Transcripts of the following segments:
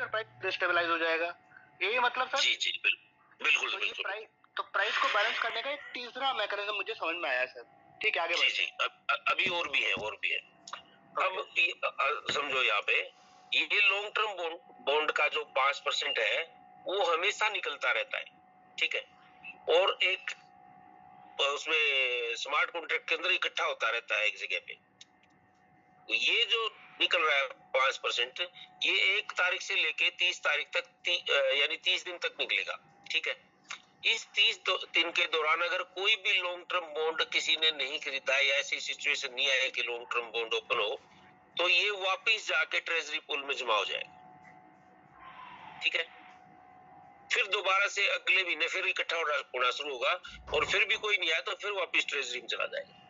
Sir price stabilise हो जाएगा, यही मतलब सर? जी जी बिल्कुल तो बिल्कुल। तो प्राइस को बैलेंस करने का एक तीसरा मैकेनिज्म मुझे समझ में आया सर। ठीक है, आगे बढ़ते हैं। जी अभी और भी है। अब समझो यहाँ पे ये लॉन्ग टर्म बॉन्ड का जो 5% है वो हमेशा निकलता रहता है, ठीक है, और एक उसमें स्मार्ट कॉन्ट्रैक्ट के अंदर इकट्ठा होता रहता है एक जगह पे। ये जो निकल रहा है 5%, ये 1 तारीख से लेके 30 तारीख तक यानी 30 दिन तक निकलेगा, ठीक है। इस 30 दिन के दौरान अगर कोई भी लॉन्ग टर्म बॉन्ड किसी ने नहीं खरीदा या ऐसी सिचुएशन नहीं आया कि लॉन्ग टर्म बॉन्ड ओपन हो, तो ये वापिस जाके ट्रेजरी पूल में जमा हो जाएगा, ठीक है। फिर दोबारा से अगले महीने फिर इकट्ठा होना शुरू होगा और फिर भी कोई नहीं आया तो फिर वापिस ट्रेजरी में चला जाएगा।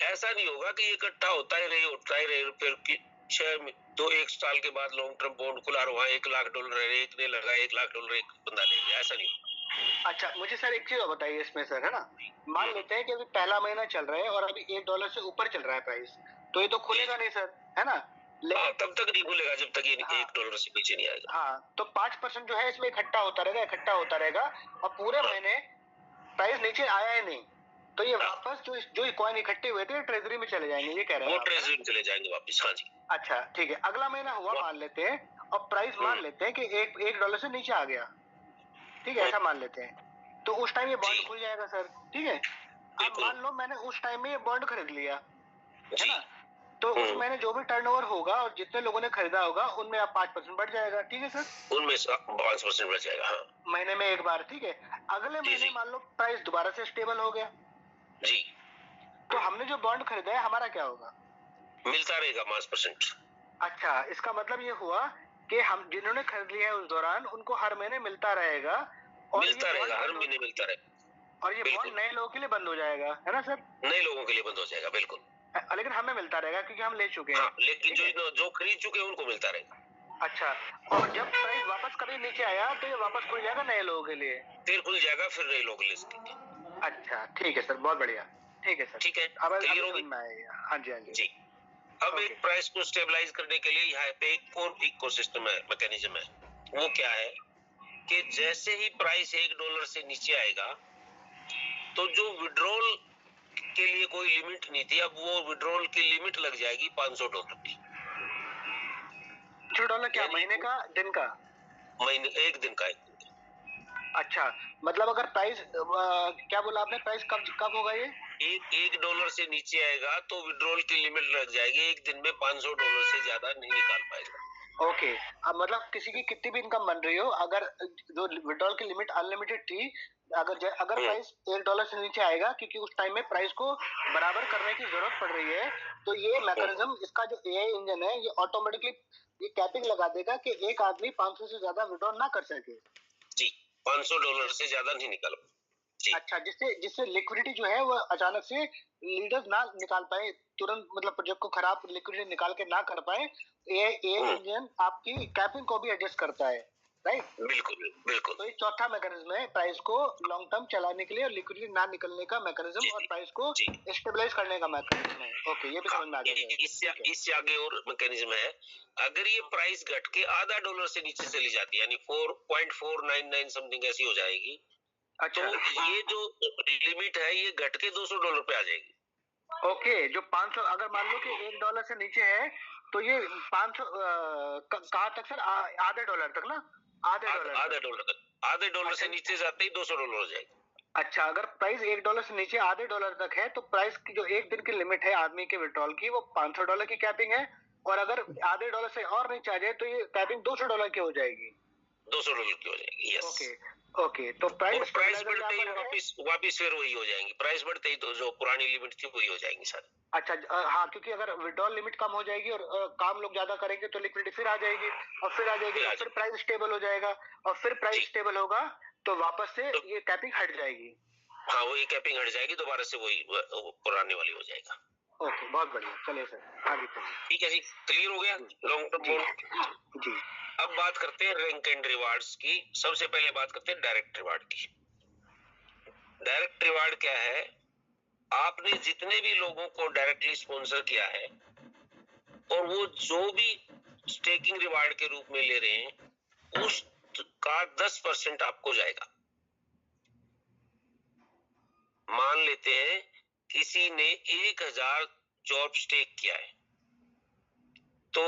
ऐसा नहीं होगा कि ये इकट्ठा होता ही रहे फिर 1 साल के बाद लॉन्ग टर्म बॉन्ड खुला वहां $1 लाख है, एक ने लगा $1 लाख एक बंदा ले गया, ऐसा नहीं होगा। अच्छा मुझे सर एक चीज बताइए इसमें सर, है ना, मान लेते हैं कि अभी पहला महीना चल रहा है और अभी $1 से ऊपर चल रहा है प्राइस, तो ये तो खुलेगा नहीं सर, है ना? लेकिन तब तक नहीं खुलेगा जब तक ये $1 से नीचे नहीं आएगा। हाँ, तो 5% जो है इसमें इकट्ठा होता रहेगा और पूरे महीने प्राइस नीचे आया ही नहीं, तो ये वापस जो कॉइन इकट्ठे हुए थे ट्रेजरी में चले जाएंगे, ये कह रहे हैं वो ट्रेजरी में चले जाएंगे वापस। हाँ जी। अच्छा ठीक है, अगला महीना हुआ मान लेते हैं और प्राइस मान लेते हैं कि $1 से नीचे आ गया, ठीक है, ऐसा मान लेते हैं, तो उस टाइम ये बॉन्ड खुल जाएगा सर, ठीक है। अब मान लो मैंने उस टाइम में ये बॉन्ड खरीद लिया, है ना, तो उस महीने जो भी टर्नओवर होगा और जितने लोगों ने खरीदा होगा उनमें आप 5% बढ़ जाएगा, ठीक है सर? उनमें 5% बढ़ जाएगा, हाँ। महीने में एक बार, ठीक है। अगले महीने मान लो प्राइस दोबारा से स्टेबल हो गया जी, तो हमने जो बॉन्ड खरीदा है हमारा क्या होगा? मिलता रहेगा 5%। अच्छा, इसका मतलब ये हुआ कि हम जिन्होंने खरीद लिया है उस दौरान उनको हर महीने मिलता रहेगा और हर महीने मिलता रहेगा और ये बॉन्ड नए लोगों के लिए बंद हो जाएगा, है ना सर? नए लोगों के लिए बंद हो जाएगा, बिल्कुल। लेकिन हमें मिलता रहेगा क्योंकि हम ले चुके हैं। लेकिन जो खरीद चुके हैं उनको मिलता रहेगा। अच्छा, और जब प्राइस वापस कभी नीचे आया तो ये वापस खुल जाएगा नए लोगों के लिए? फिर खुल जाएगा, फिर नए लोग ले सकेंगे। अच्छा ठीक है सर, बहुत बढ़िया, ठीक है सर, ठीक है, क्लियर हो गया। हाँ जी हाँ जी। अब एक प्राइस को स्टेबलाइज करने के लिए यहाँ पे एक और इकोसिस्टम है, मैकेनिज्म है। वो क्या है कि जैसे ही प्राइस $1 से नीचे आएगा तो जो विड्रॉल के लिए कोई लिमिट नहीं थी, अब वो विड्रॉल की लिमिट लग जाएगी $500 की। $500 क्या, महीने का, दिन का? महीने, एक दिन का। अच्छा, मतलब अगर प्राइस क्या बोला आपने, प्राइस कब होगा ये? $1 से नीचे आएगा तो विड्रॉल की लिमिट लग जाएगी, एक दिन में $500 से ज्यादा नहीं निकाल पाएगा। ओके, अब मतलब किसी की कितनी भी इनकम बन रही हो, अगर जो विड्रॉल की लिमिट अनलिमिटेड थी, अगर प्राइस $1 से नीचे आएगा क्योंकि उस टाइम में प्राइस को बराबर करने की जरूरत पड़ रही है, तो ये मैकेनिज्म, इसका जो एआई इंजन है ये ऑटोमेटिकली ये कैपिंग लगा देगा कि एक आदमी 500 से ज्यादा विड्रॉ ना कर सके। जी, $500 से ज्यादा नहीं निकाल। अच्छा, जिससे लिक्विडिटी जो है वो अचानक से लीडर्स ना निकाल पाए तुरंत, मतलब प्रोजेक्ट को खराब लिक्विडिटी निकाल के ना कर पाए, ये इंजन आपकी कैपिंग को भी एडजस्ट करता है, राइट? बिल्कुल बिल्कुल। तो ये चौथा मैकेनिज्म है प्राइस को लॉन्ग टर्म चलाने के लिए और लिक्विडिटी ना निकलने का मैकेनिज्म और प्राइस को स्टेबलाइज करने का मैकेनिज्म है। ओके, ये भी समझ में आ गया। इससे आगे और मैकेनिज्म है, अगर ये प्राइस घट के $0.5 से नीचे चली जाती है, यानी 4.499 समथिंग ऐसी हो जाएगी, अच्छा, तो ये जो लिमिट है ये घट के $200 पे आ जाएगी। ओके, जो 500, अगर मान लो कि $1 से नीचे है तो ये 500 कहाँ तक सर? आधे डॉलर तक ना? आधे डॉलर से नीचे जाते ही $200 हो जाएगा। अच्छा, अगर प्राइस $1 से नीचे आधे डॉलर तक है तो प्राइस की जो एक दिन की लिमिट है आदमी के विड्रॉल की वो $500 की कैपिंग है, और अगर आधे डॉलर से और नीचे आ जाए तो ये कैपिंग $200 की हो जाएगी। $200 की हो जाएगी, यस। ओके, तो प्राइस बढ़ते ही वापिस फिर वही हो जाएंगी, प्राइस बढ़ते ही तो जो पुरानी लिमिट थी वही हो जाएंगी सर। अच्छा, हाँ, क्योंकि अगर विड्रॉल लिमिट कम हो जाएगी और काम लोग ज्यादा करेंगे तो लिक्विडिटी फिर आ जाएगी और फिर आ जाएगी और फिर प्राइस स्टेबल हो जाएगा और फिर प्राइस स्टेबल होगा तो वापस से ये कैपिंग हट जाएगी। हाँ, वही कैपिंग हट जाएगी, दोबारा से वही पुराने वाली हो जाएगा। ओके, बहुत बढ़िया, चलिए सर आगे चलिए। ठीक है जी, क्लियर हो गया लॉन्ग टर्म बॉन्ड जी। अब बात करते हैं रैंक एंड रिवार्ड्स की। सबसे पहले बात करते हैं डायरेक्ट रिवार्ड की। डायरेक्ट रिवार्ड क्या है? आपने जितने भी लोगों को डायरेक्टली स्पॉन्सर किया है और वो जो भी स्टेकिंग रिवार्ड के रूप में ले रहे हैं उसका 10% आपको जाएगा। मान लेते हैं किसी ने 1000 जॉब स्टेक किया है तो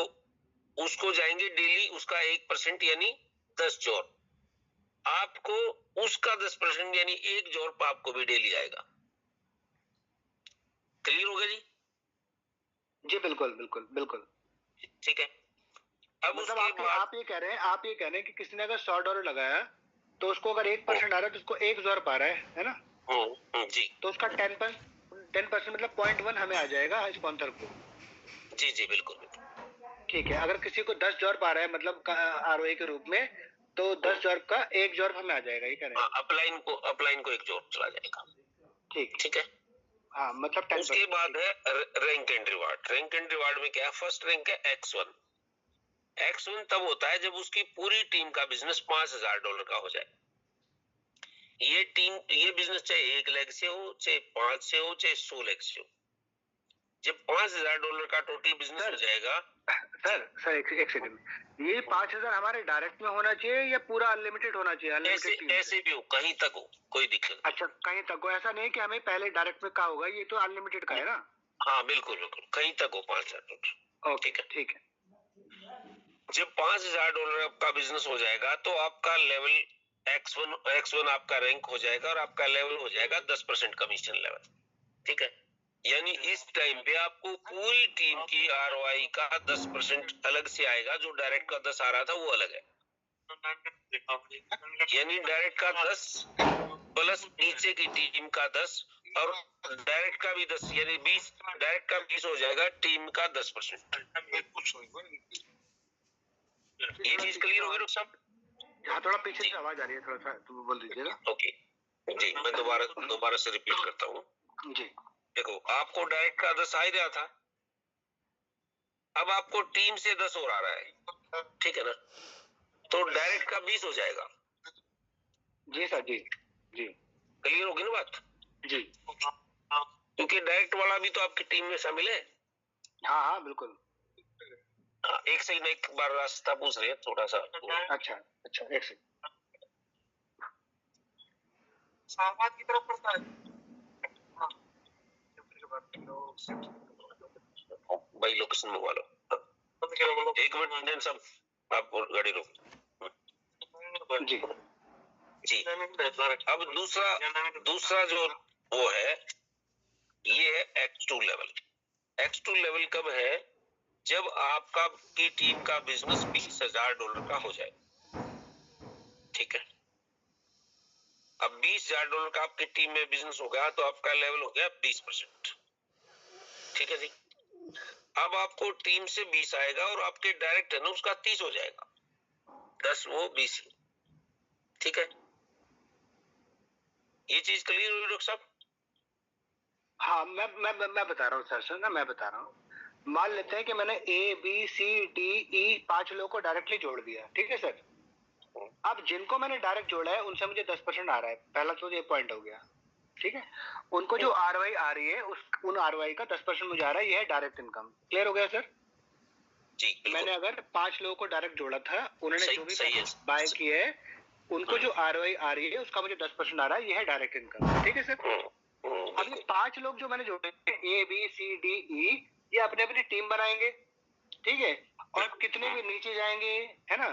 उसको जाएंगे डेली उसका 1% यानी 10 जॉब। आपको उसका 10% यानी 1 जॉब आपको भी डेली आएगा। क्लियर हो गया जी? जी बिल्कुल बिल्कुल बिल्कुल। ठीक है। अब मतलब उसके बाद आप ये कह रहे हैं कि किसी ने अगर $100 लगाया तो उसको अगर 1% आ रहा है तो उसको 1 जॉब आ रहा है ना? जी। तो उसका 10% मतलब 0.1 हमें आ जाएगा स्पॉन्सर को। जी जी बिल्कुल। ठीक है, अगर किसी को 10 जॉब आ रहा है मतलब ROI के रूप में, तो 10 जॉब का 1 जॉब हमें आ जाएगा, ये कह रहे हैं? अपलाइन को 1 जॉब चला जाएगा। ठीक है। हाँ मतलब 10%। उसके बाद है rank and reward. Rank and reward में क्या है? फर्स्ट रैंक है X1। X1 तब होता है जब उसकी पूरी टीम का बिजनेस $5000 का हो जाए। ये बिजनेस चाहे 1 लाख से हो, चाहे 5 से हो, चाहे 100 लाख से हो, जब $5000 का टोटल बिजनेस हो जाएगा। सर एक सेकंड, ये 5000 हमारे डायरेक्ट में होना चाहिए या पूरा अनलिमिटेड होना चाहिए? ऐसे भी हो, कहीं तक हो, कोई दिक्कत नहीं। अच्छा, कहीं तक हो, ऐसा नहीं कि हमें पहले डायरेक्ट में कहा होगा, ये तो अनलिमिटेड का है ना? हाँ बिल्कुल बिल्कुल, कहीं तक हो $5000। ठीक है। जब $5000 का बिजनेस हो जाएगा तो आपका लेवल X1 आपका रैंक हो जाएगा और आपका लेवल हो जाएगा 10% कमीशन लेवल। ठीक है, यानी इस टाइम पे आपको पूरी टीम की ROI का 10% अलग से आएगा। जो डायरेक्ट का 10 आ रहा था वो अलग है, यानी डायरेक्ट का 10 प्लस नीचे की टीम का 10 और डायरेक्ट का भी 10 यानी 20। डायरेक्ट का 20 हो जाएगा, टीम का 10%। ये चीज क्लियर होगी डॉक्टर साहब? हाँ, थोड़ा पीछे से आवाज आ रही है, थोड़ा सा तुम बोल दीजिएगा। ओके जी, मैं दोबारा से रिपीट करता हूँ जी। देखो, आपको डायरेक्ट का 10 आ ही रहा था, अब आपको टीम से 10 और आ रहा है, ठीक है ना? तो डायरेक्ट का 20 हो जाएगा। जी सर, जी जी। क्लियर होगी ना बात? जी। क्योंकि डायरेक्ट वाला भी तो आपकी टीम में शामिल है। हाँ हाँ बिल्कुल। एक सेकंड, एक बार रास्ता पूछ रहे हैं थोड़ा सा। अच्छा, एक सेकंड। शाहबाद की तरफ पड़ता है। भाई लोकेशन मंगवा लो। एक मिनट इंजन साहब, आप गाड़ी रोक। जी जी। अब दूसरा जो वो है, ये है X2 लेवल। X2 लेवल कब है? जब आपका की टीम का बिजनेस $20000 का हो जाए। ठीक है, अब $20000 का आपकी टीम में बिजनेस हो गया तो आपका लेवल हो गया 20%। ठीक है जी। अब आपको टीम से 20 आएगा और आपके डायरेक्ट है ना उसका 30 हो जाएगा, 10 वो 20। ठीक है, ये चीज क्लियर हुई डॉक्टर साहब? हाँ, मैं बता रहा हूँ सर ना, मैं बता रहा हूँ। मान लेते हैं कि मैंने ABCDE 5 लोगों को डायरेक्टली जोड़ दिया, ठीक है सर? अब जिनको मैंने डायरेक्ट जोड़ा है उनसे मुझे 10% आ रहा है, पहला तो ये पॉइंट हो गया। ठीक है, उनको जो ROI आ रही है उन ROI का 10% मुझे आ रहा है, ये है डायरेक्ट इनकम। क्लियर हो गया सर? जी, मैंने अगर 5 लोगों को डायरेक्ट जोड़ा था, उन्होंने जो भी बाय किए है, उनको जो ROI आ रही है उसका मुझे 10% आ रहा है, ये है डायरेक्ट इनकम। ठीक है सर? अब ये 5 लोग जो मैंने जोड़े ABCDE, ये अपने अपनी टीम बनाएंगे, ठीक है, और कितने भी नीचे जाएंगे, है ना?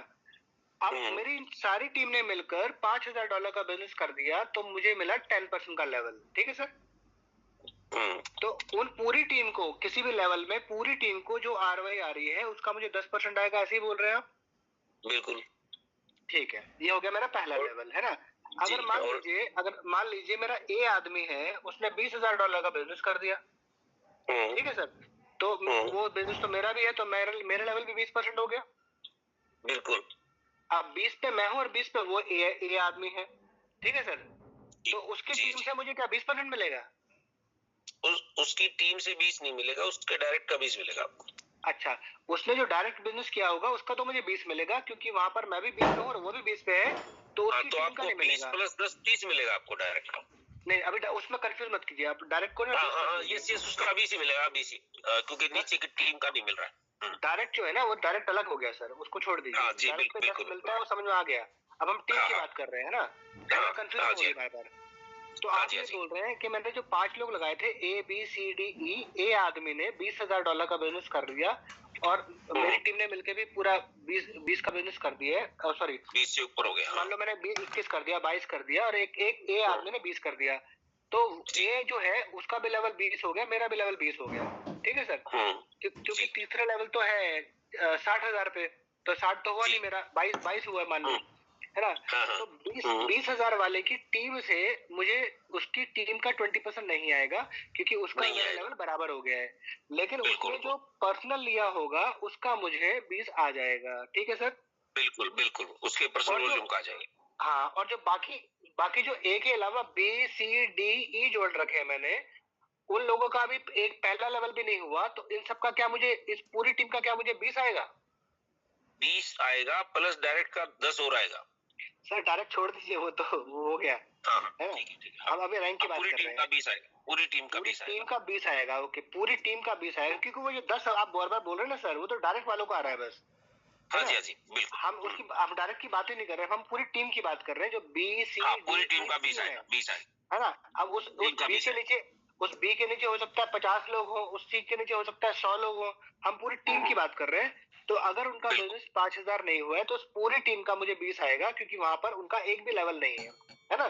अब मेरी सारी टीम ने मिलकर $5000 का बिजनेस कर दिया तो मुझे मिला 10% का लेवल। ठीक है सर? तो उन पूरी टीम को, किसी भी लेवल में पूरी टीम को जो ROI आ रही है उसका मुझे 10% आएगा, ऐसे ही बोल रहे हैं आप? बिल्कुल ठीक है, ये हो गया मेरा पहला लेवल, है ना? अगर मान लीजिए मेरा A आदमी है, उसने $20000 का बिजनेस कर दिया, ठीक है सर? तो वो बिजनेस तो मेरा भी है, तो मेरा लेवल भी 20% हो गया। बिल्कुल। अब 20 पे मैं हूँ और 20 पे वो A आदमी है, ठीक है सर? तो उसकी टीम से मुझे क्या 20% मिलेगा? उसकी टीम से 20 नहीं मिलेगा, उसके डायरेक्ट का 20 मिलेगा आपको। अच्छा, उसने जो डायरेक्ट बिजनेस किया होगा उसका तो मुझे 20 मिलेगा, क्योंकि वहां पर मैं भी 20 पे हूँ और वो भी 20 पे है, तो उसकी टीम का नहीं मिलेगा। 20 + 10 30 मिलेगा आपको डायरेक्ट का। नहीं, अभी उसमें कंफ्यूज मत कीजिए आप, डायरेक्ट को ना। यस उसका 20 ही मिलेगा, 20 ही, क्योंकि नीचे की टीम का नहीं मिल रहा है। डायरेक्ट जो है ना वो डायरेक्ट अलग हो गया सर, उसको छोड़ दीजिए। हाँ जी, डायरेक्ट पे बिल्कुल 10 मिलता है वो समझ में आ गया। अब हम टीम हाँ, की हाँ। बात कर रहे हैं ना, हाँ, कंफ्यूजन हाँ हो जी, गई बार बार। तो हाँ आप जी, ये हाँ जी। बोल रहे हैं कि मैंने जो 5 लोग लगाए थे A B C D E, ए आदमी ने $20,000 का बिजनेस कर दिया और मेरी टीम ने मिलकर भी पूरा 20 का बिजनेस कर दिया है। सॉरी 20 से ऊपर हो गया। मान लो मैंने 21 कर दिया, 22 कर दिया और एक एक ए हाँ। आदमी ने 20 कर दिया। तो ए जो है उसका भी लेवल 20 हो गया, मेरा भी लेवल 20 हो गया। ठीक है सर, क्योंकि जी। तीसरा लेवल तो है 60,000 पे, तो 60 तो हुआ जी। नहीं मेरा, 22 हुआ मान लो, है ना। हाँ, हाँ। तो 20,000 वाले की टीम से मुझे उसकी टीम का 20% नहीं आएगा, क्योंकि उसका नहीं मेरा आएगा। लेवल बराबर हो गया है। लेकिन बिल्कुल, उसने जो पर्सनल लिया होगा उसका मुझे 20 आ जाएगा। ठीक है सर। बिल्कुल, बिल्कुल। उसके पर्सनल और जो वॉल्यूम का आ जाएंगे। हाँ, और जो बाकी बाकी जो ए के अलावा B C D E जोड़ रखे हैं मैंने, उन लोगों का भी एक पहला लेवल भी नहीं हुआ, तो इन सब का क्या मुझे, इस पूरी टीम का क्या मुझे 20 आएगा? 20 आएगा प्लस डायरेक्ट का 10 और आएगा। सर डायरेक्ट छोड़ दीजिए, वो तो वो हो गया हाँ, है ना। ठीक है, ठीक है। हम अभी रैंक की बात पूरी कर टीम रहे का हैं। 20 आएगा। पूरी टीम का पूरी 20 टीम आएगा। का 20 आएगा। ओके, पूरी टीम का 20 आएगा, क्योंकि वो जो 10 आप बार बार बोल रहे हैं ना सर, वो तो डायरेक्ट वालों को आ रहा है बस, हाँ है जी, ना। हाँ जी, बिल्कुल। हम डायरेक्ट की बात ही नहीं कर रहे, हम पूरी टीम की बात कर रहे हैं, जो हाँ, पूरी टीम का 20 B C D E आएगा, है 20 आएगा। है ना। अब उस टीम का बी 20 के आएगा। नीचे, उस बी के नीचे हो सकता है 50 लोग हो, उस सी के नीचे हो सकता है 100 लोग हो। हम पूरी टीम की बात कर रहे हैं। तो अगर उनका बिल्कुल। बिजनेस 5,000 नहीं हुआ है तो उस पूरी टीम का मुझे 20 आएगा, क्योंकि वहां पर उनका एक भी लेवल नहीं है, है ना।